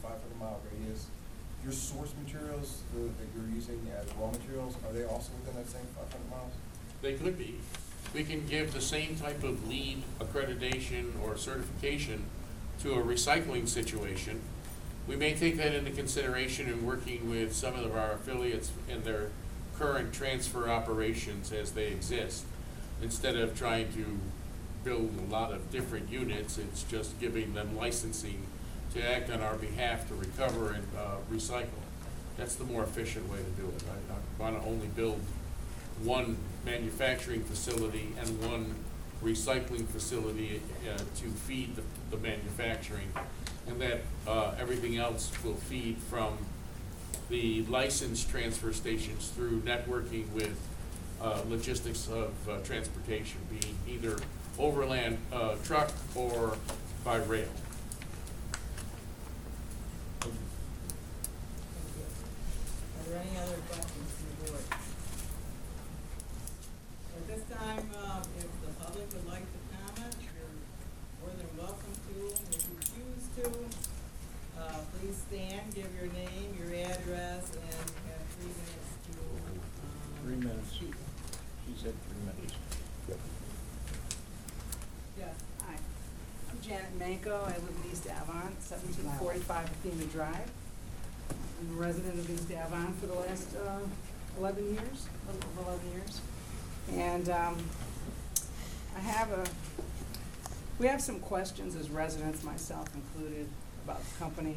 500-mile radius, your source materials that you're using as raw materials, are they also within that same 500 miles? They could be. We can give the same type of LEED accreditation or certification to a recycling situation. We may take that into consideration in working with some of our affiliates in their current transfer operations as they exist. Instead of trying to build a lot of different units, it's just giving them licensing to act on our behalf to recover and recycle. That's the more efficient way to do it. I want to only build one manufacturing facility and one recycling facility to feed the manufacturing, and that everything else will feed from the licensed transfer stations through networking with logistics of transportation, being either overland truck or by rail. Thank you. Are there any other questions from the board? At this time, if the public would like to comment, you're more than welcome to. If you choose to, please stand, give your name, your address, and you have 3 minutes to 3 minutes. speak. She said 3 minutes. Yes. Hi, I'm Janet Manko. I live in East Avon, 1745 Athena Drive. I'm a resident of East Avon for the last 11 years, a little over 11 years. And we have some questions as residents, myself included, about the company.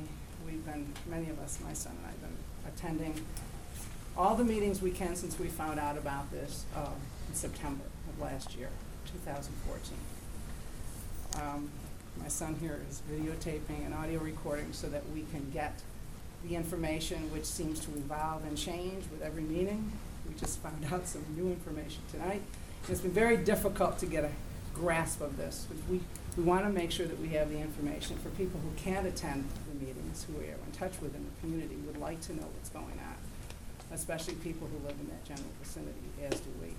Many of us, my son and I, have been attending all the meetings we can since we found out about this in September of last year, 2014. My son here is videotaping and audio recording so that we can get the information, which seems to evolve and change with every meeting. We just found out some new information tonight. And it's been very difficult to get a grasp of this. We want to make sure that we have the information for people who can't attend the meetings, who we are in touch with in the community, would like to know what's going on, especially people who live in that general vicinity, as do we.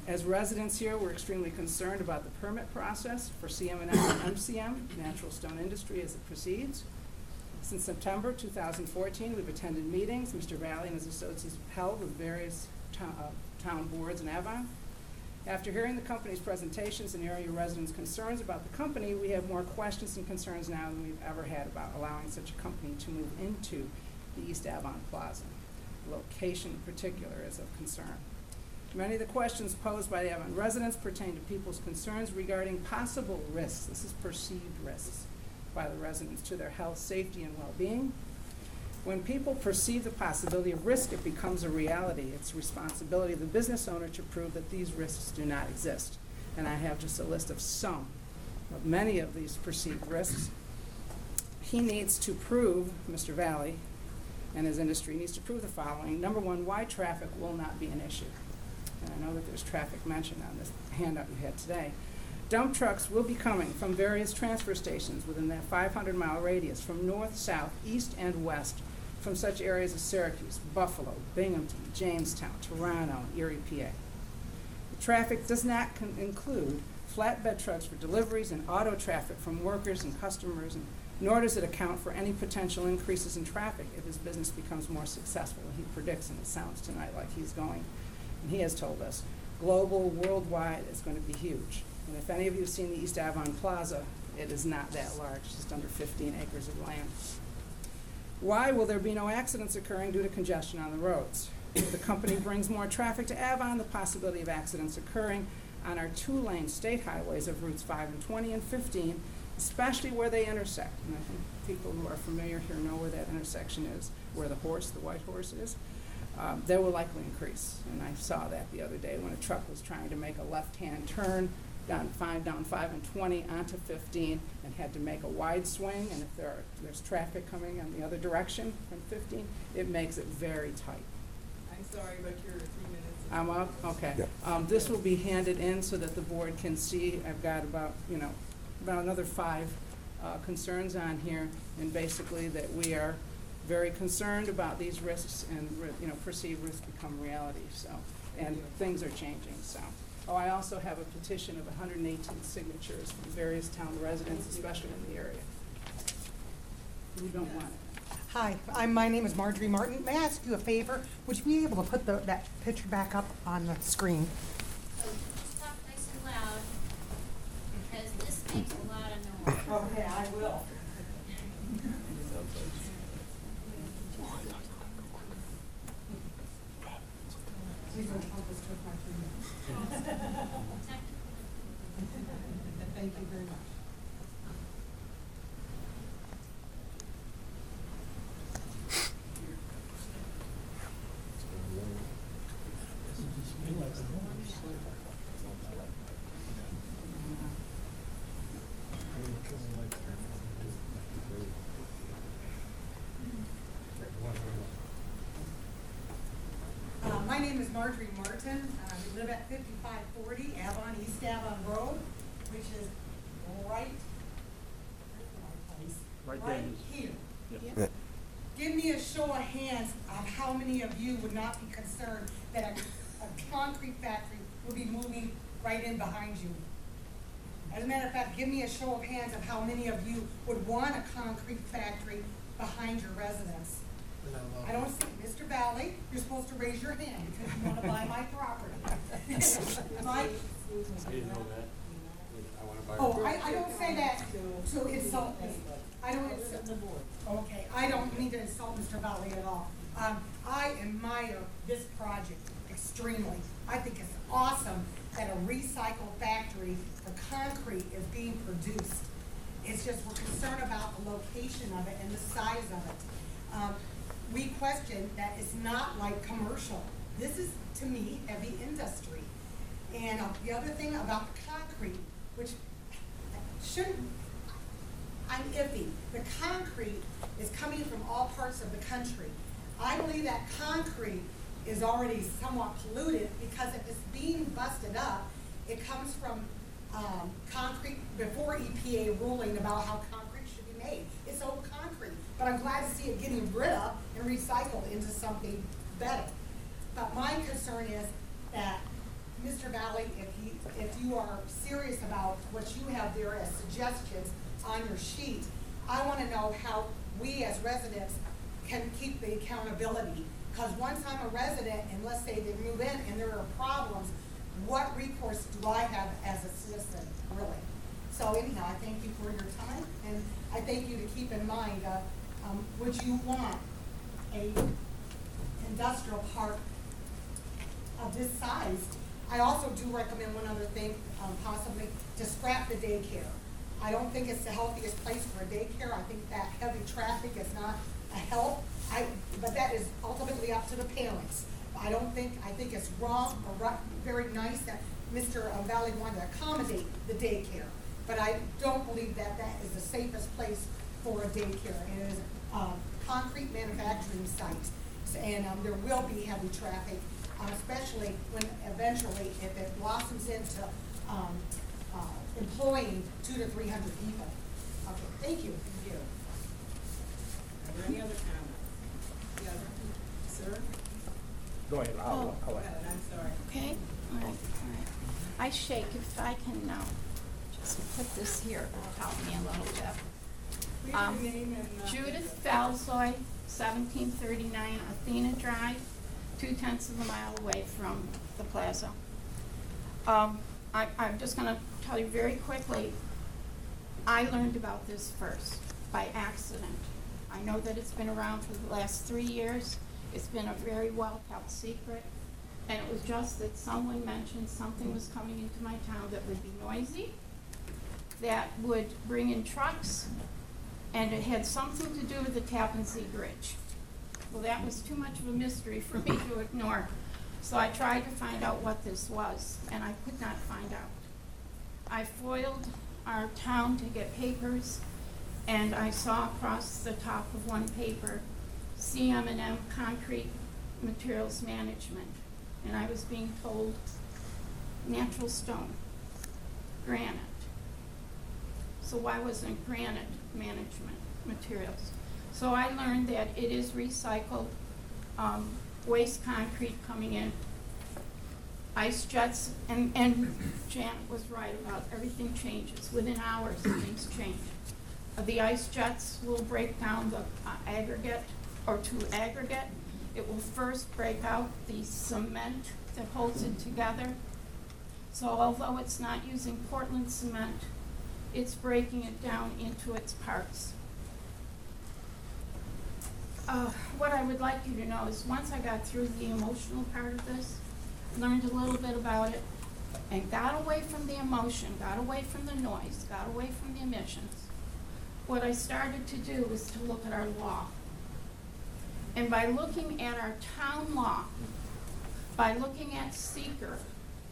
As residents here, we're extremely concerned about the permit process for CM&M and MCM Natural Stone Industry as it proceeds. Since September 2014, we've attended meetings Mr. Valle and his associates held with various town boards in Avon. After hearing the company's presentations and area residents' concerns about the company, we have more questions and concerns now than we've ever had about allowing such a company to move into the East Avon Plaza. The location in particular is of concern. Many of the questions posed by the Avon residents pertain to people's concerns regarding possible risks. This is perceived risks by the residents to their health, safety, and well-being. When people perceive the possibility of risk, it becomes a reality. It's the responsibility of the business owner to prove that these risks do not exist. And I have just a list of many of these perceived risks. He needs to prove, Mr. Valle and his industry needs to prove the following. Number one, why traffic will not be an issue. And I know that there's traffic mentioned on this handout you had today. Dump trucks will be coming from various transfer stations within that 500-mile radius from north, south, east, and west from such areas as Syracuse, Buffalo, Binghamton, Jamestown, Toronto, and Erie, PA. The traffic does not include flatbed trucks for deliveries and auto traffic from workers and customers, and nor does it account for any potential increases in traffic if his business becomes more successful. He predicts, and it sounds tonight like he's going, and he has told us, global, worldwide, it's going to be huge. And if any of you have seen the East Avon Plaza, it is not that large, just under 15 acres of land. Why will there be no accidents occurring due to congestion on the roads? If the company brings more traffic to Avon, the possibility of accidents occurring on our 2-lane state highways of routes 5 and 20 and 15, especially where they intersect. And I think people who are familiar here know where that intersection is, where the white horse is. They will likely increase. And I saw that the other day when a truck was trying to make a left-hand turn down 5 and 20 onto 15 and had to make a wide swing, and if there's traffic coming in the other direction from 15, it makes it very tight. I'm sorry, but you're 3 minutes. I'm up? Okay. Yeah. This will be handed in so that the board can see. I've got about another 5 concerns on here, and basically that we are very concerned about these risks, and perceived risks become reality. So, and things are changing. So. Oh, I also have a petition of 118 signatures from various town residents, especially in the area. who don't want it. Hi, my name is Marjorie Martin. May I ask you a favor? Would you be able to put that picture back up on the screen? So just talk nice and loud, because this makes a lot of noise. Okay, I will. Please don't help us with my 3 minutes. Thank you very much. My name is Marjorie Martin. We live at 5540 Avon, East Avon Road, which is right Right here. Yeah. Give me a show of hands of how many of you would not be concerned that a concrete factory would be moving right in behind you. As a matter of fact, give me a show of hands of how many of you would want a concrete factory behind your residence. I don't see, Mr. Valle, you're supposed to raise your hand because you want to buy my property. Mike? I didn't know that. I wanna buy. Oh, I don't say that to insult me. I don't insult the board. Okay, I don't mean to insult Mr. Valle at all. I admire this project extremely. I think it's awesome that a recycled factory for concrete is being produced. It's just we're concerned about the location of it and the size of it. We question that it's not like commercial. This is, to me, heavy industry. And the other thing about the concrete, which shouldn't, I'm iffy. The concrete is coming from all parts of the country. I believe that concrete is already somewhat polluted because if it's being busted up, it comes from concrete before EPA ruling about how concrete should be made. It's old concrete, but I'm glad to see it getting rid of and recycled into something better. But my concern is that, Mr. Valle, if you are serious about what you have there as suggestions on your sheet, I want to know how we as residents can keep the accountability. Because once I'm a resident, and let's say they move in and there are problems, what recourse do I have as a citizen, really? So anyhow, I thank you for your time, and I thank you to keep in mind, would you want a industrial park of this size? I also do recommend one other thing, possibly to scrap the daycare. I don't think it's the healthiest place for a daycare. I think that heavy traffic is not a help. But that is ultimately up to the parents. I think it's wrong or very nice that Mr. Valle wanted to accommodate the daycare. But I don't believe that that is the safest place for a daycare. It is a concrete manufacturing site. And there will be heavy traffic, especially when eventually, if it blossoms into employing 200 to 300 people. Okay, thank you. Thank you. Are there any other comments? Yes, sir? Go ahead, I'll Go ahead, I'm sorry. Okay, all right. I shake if I can just put this here, it'll help me a little bit. Please your name and. Judith Falzoy, 1739 Athena Drive, 2/10 of a mile away from the plaza. I'm just gonna tell you very quickly, I learned about this first by accident. I know that it's been around for the last 3 years. It's been a very well-kept secret. And it was just that someone mentioned something was coming into my town that would be noisy, that would bring in trucks, and it had something to do with the Tappan Zee Bridge. Well, that was too much of a mystery for me to ignore. So I tried to find out what this was, and I could not find out. I foiled our town to get papers, and I saw across the top of one paper, CM&M Concrete Materials Management. And I was being told natural stone, granite. So why wasn't granite management materials? So I learned that it is recycled waste concrete coming in, ice jets, and Janet was right about everything changes. Within hours, things change. The ice jets will break down the aggregate, or to aggregate. It will first break out the cement that holds it together. So although it's not using Portland cement, it's breaking it down into its parts. What I would like you to know is once I got through the emotional part of this, learned a little bit about it, and got away from the emotion, got away from the noise, got away from the emissions, what I started to do was to look at our law. And by looking at our town law, by looking at seeker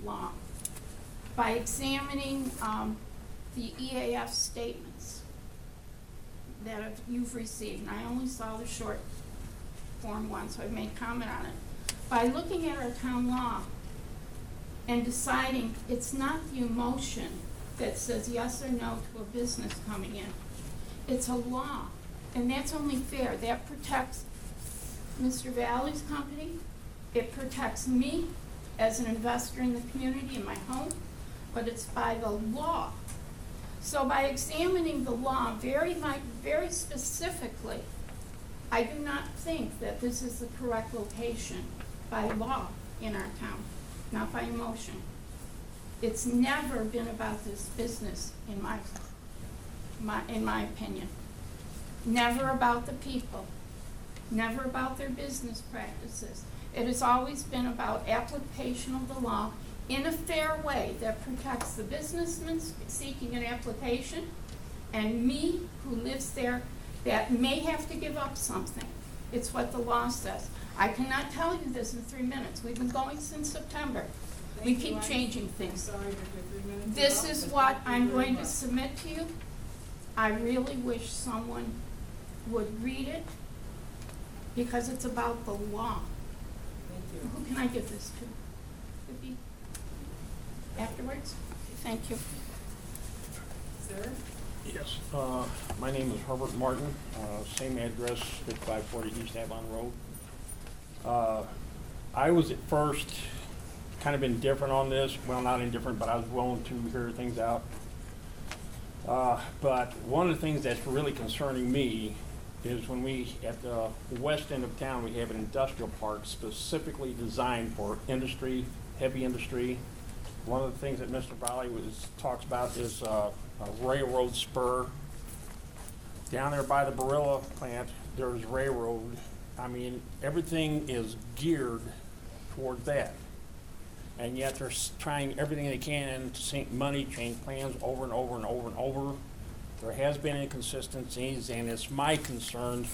law, by examining the EAF statements that you've received, and I only saw the short form one, so I've made comment on it. By looking at our town law and deciding it's not the emotion that says yes or no to a business coming in. It's a law, and that's only fair. That protects Mr. Valle's company. It protects me as an investor in the community, in my home, but it's by the law. So by examining the law very specifically, I do not think that this is the correct location by law in our town, not by emotion. It's never been about this business in my opinion. Never about the people, never about their business practices. It has always been about application of the law in a fair way that protects the businessman seeking an application and me who lives there that may have to give up something. It's what the law says. I cannot tell you this in 3 minutes. We've been going since September. We keep changing things. Sorry, but your 3 minutes This up, is but what thank you I'm very going to much. submit to you. I really wish someone would read it because it's about the law. Thank you. Who can I give this to? Would be afterwards? Thank you. Sir? Yes, my name is Herbert Martin, same address, 5540 East Avon Road. I was at first kind of indifferent on this, well, not indifferent, but I was willing to hear things out. But one of the things that's really concerning me is when we, at the west end of town, we have an industrial park specifically designed for industry, heavy industry. One of the things that Mr. Valle talks about is a railroad spur. Down there by the Barilla plant, there's railroad. I mean, everything is geared toward that. And yet they're trying everything they can to sink money, change plans over and over and over and over. There has been inconsistencies, and it's my concern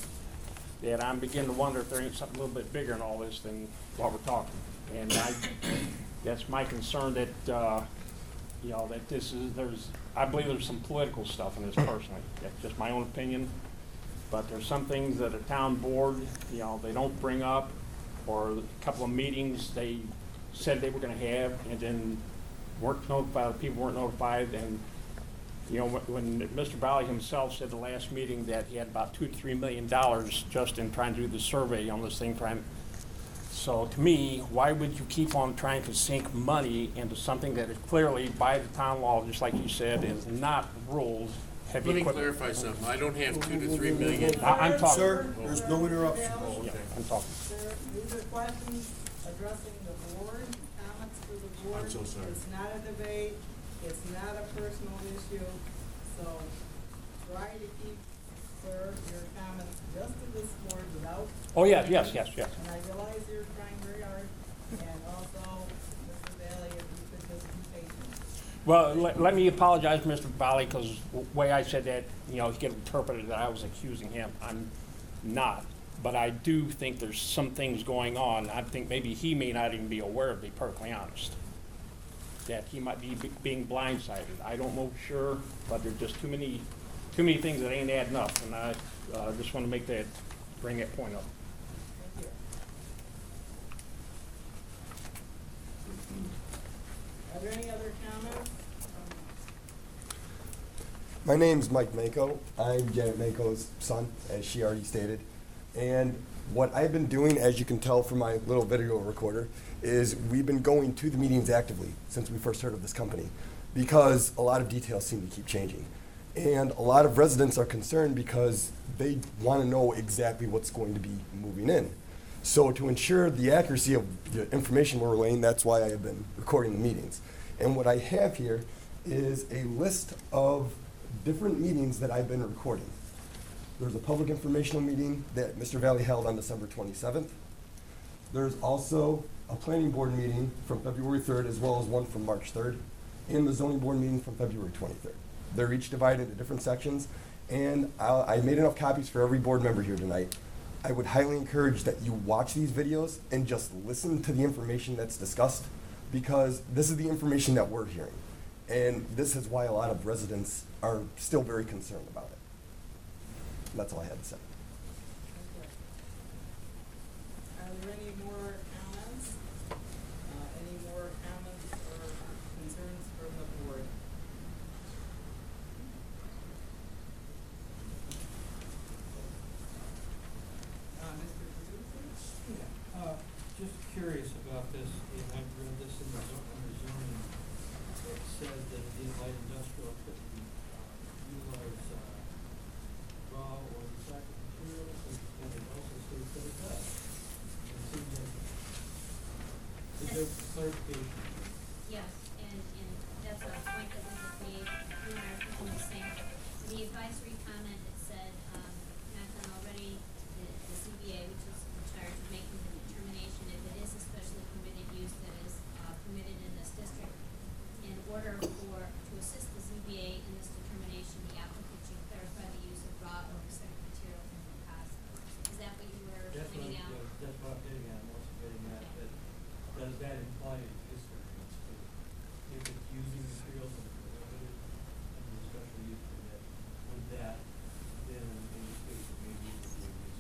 that I'm beginning to wonder if there ain't something a little bit bigger in all this than what we're talking. And that's my concern that, you know, that I believe there's some political stuff in this personally. That's just my own opinion. But there's some things that a town board, you know, they don't bring up, or a couple of meetings they said they were gonna have and then weren't notified, people weren't notified. And, you know, when Mr. Valle himself said the last meeting that he had about $2 to $3 million just in trying to do the survey on this thing, so to me, why would you keep on trying to sink money into something that is clearly by the town law, just like you said, is not rules, heavy Let me equipment? clarify something. I don't have 2 to 3 million. I'm talking. Sir, there's no interruption. Oh, Yeah, okay. I'm talking. Sir, these are questions addressing the board, comments for the board. I'm so sorry. It's not a debate, it's not a personal issue, so try to keep, sir, your comments just to this board without. Oh, yes. And I realize you're trying very hard, and also, Mr. Valle, if you could just be patient. Well, let me apologize, Mr. Valle, because the way I said that, you know, he could interpret it that I was accusing him. I'm not. But I do think there's some things going on. I think maybe he may not even be aware, to be perfectly honest, that he might be being blindsided. I don't know for sure, but there's just too many things that ain't adding up, and I just want to bring that point up. Thank you. Are there any other comments? My name's Mike Mako. I'm Janet Mako's son, as she already stated. And what I've been doing, as you can tell from my little video recorder, is we've been going to the meetings actively since we first heard of this company, because a lot of details seem to keep changing. And a lot of residents are concerned because they want to know exactly what's going to be moving in. So to ensure the accuracy of the information we're relaying, that's why I have been recording the meetings. And what I have here is a list of different meetings that I've been recording. There's a public informational meeting that Mr. Valle held on December 27th. There's also a planning board meeting from February 3rd, as well as one from March 3rd, and the zoning board meeting from February 23rd. They're each divided into different sections, and I made enough copies for every board member here tonight. I would highly encourage that you watch these videos and just listen to the information that's discussed, because this is the information that we're hearing. And this is why a lot of residents are still very concerned about it. That's all I had to say. Okay. Are there any more comments? Any more comments or concerns from the board? Mr. Producer? Yeah, just curious about this, and I've read this in the zoning. It says that the light industrial could utilize raw or recycled materials, and it also states that it does. It seems like, is there clarification? Yes, and that's a point that we just made, you and I were thinking the same. So the advisory comment, it said, not done already, the CBA, which is in charge of making the determination if it is a specially permitted use that is permitted in this district. In order to assist the ZBA in this determination, the applicant should clarify the use of raw or recycled material from the past. Is that what you were pointing out? That's what I'm getting at, I'm also getting at, that, does that imply a use variance too? If it's using materials that are prohibited under the special use permit, would that then in this case maybe it would be a use variance?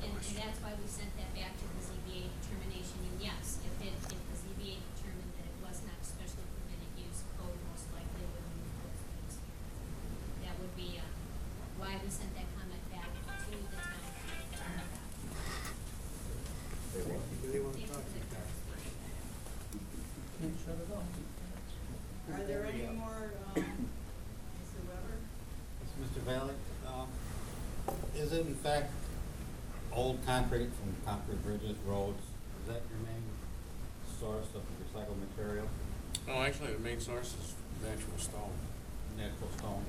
And that's why we sent that back to the ZBA determination, and yes, if the ZBA determined that it was not specially permitted use, code most likely would move those things here. That would be, why we sent that comment back to the town. Do they want to talk to you? Can't shut it off. Are there any more, Mr. Weber? Mr. Valle, is it in fact old concrete from concrete bridges, roads? Is that your main source of recycled material? No, actually, the main source is natural stone. Natural stone?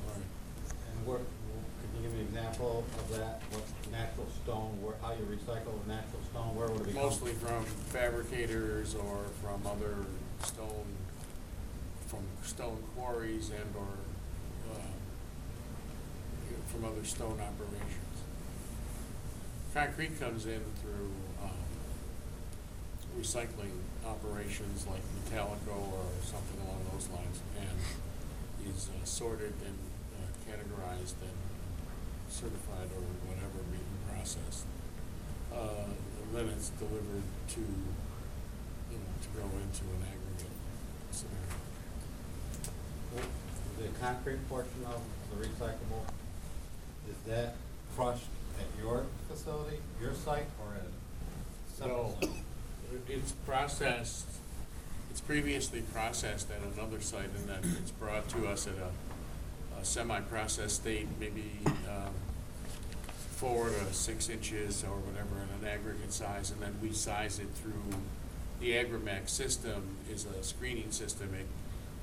Right. And where, could you give me an example of that? What natural stone, how you recycle natural stone, where would it be? Mostly from fabricators or from other stone quarries and or from other stone operations. Concrete comes in through recycling operations like Metallico or something along those lines, and is sorted and categorized and certified or whatever, being processed. Then it's delivered to go into an aggregate scenario. The concrete portion of the recyclable, is that crushed at your facility, your site, or at a separate No, site? it's processed, it's previously processed at another site, and then it's brought to us at a semi-processed state, maybe 4 to 6 inches or whatever in an aggregate size, and then we size it through the Agrimax system. Is a screening system. It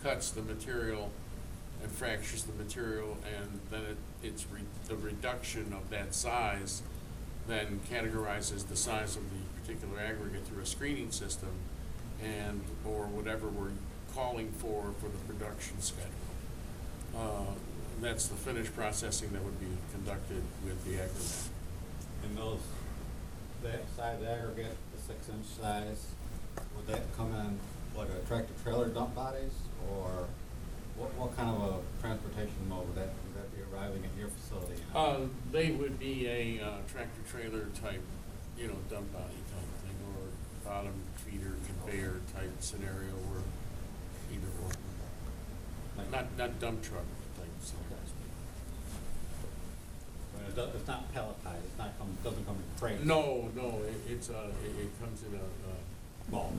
cuts the material and fractures the material, and then the reduction of that size then categorizes the size of the particular aggregate through a screening system, and or whatever we're calling for the production schedule. That's the finished processing that would be conducted with the aggregate. And that size aggregate, the 6-inch size, would that come in, what, a tractor trailer dump bodies, or what kind of a transportation mode would that be arriving at your facility? They would be a tractor trailer type, dump body type thing, or bottom feeder conveyor type scenario, or either or. Not dump truck type scenario. But it's not pelletized, doesn't come in crates? No, it comes in a bulk.